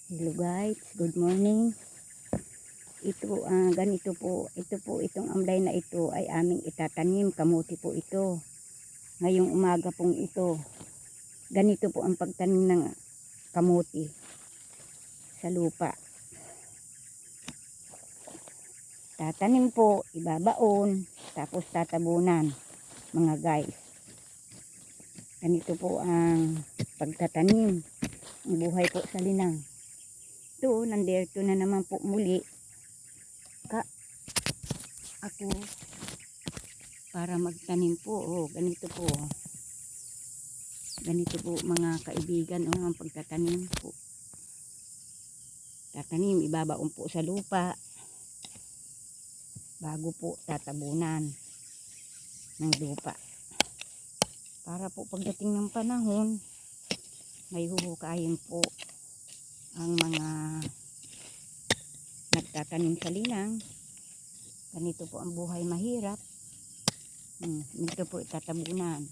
Hello guys, good morning. Ito ganito po, itong amlay na ito ay aming itatanim, kamuti po ito. Ngayong umaga pong ito. Ganito po ang pagtanim ng kamuti sa lupa. Tatanim po, ibabaon, tapos tatabunan, mga guys. Ganito po ang pagtatanim, ang buhay po sa linang. Ito, nandito na naman po muli ako para magtanim po. Ganito po. Ganito po mga kaibigan, ang pagtatanim po. Tatanim, ibabaon po sa lupa bago po tatabunan ng lupa. Para po pagdating ng panahon, may huhukayin po ang mga nagtatanim sa linang. Ganito po ang buhay mahirap. Ganito po itatabunan.